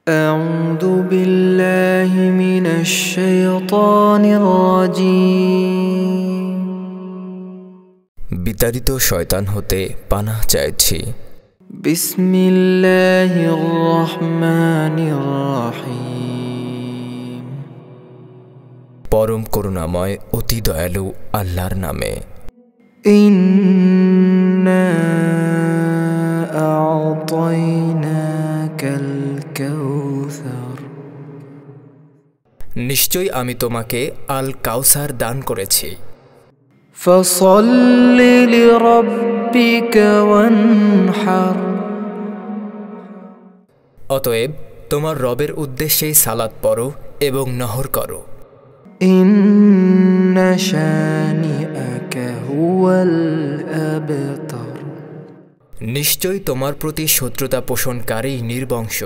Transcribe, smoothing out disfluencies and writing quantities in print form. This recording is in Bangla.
أعوذ بالله من الشيطان الرجيم বিতাড়িত শয়তান হতে পানাহ চাইছি। بسم الله الرحمن الرحيم পরম করুণাময় অতি দয়ালু আল্লাহর নামে। إنا أعطيناك الكوثر নিশ্চয়ই আমি তোমাকে আল কাউসার দান করেছি। فصل لربك وانحر অতএব তোমার রবের উদ্দেশ্যেই সালাত পড়ো এবং নহর করো। إن شانئك هو الأبتر নিশ্চয়ই তোমার প্রতি শত্রুতা পোষণকারী নির্বংশ।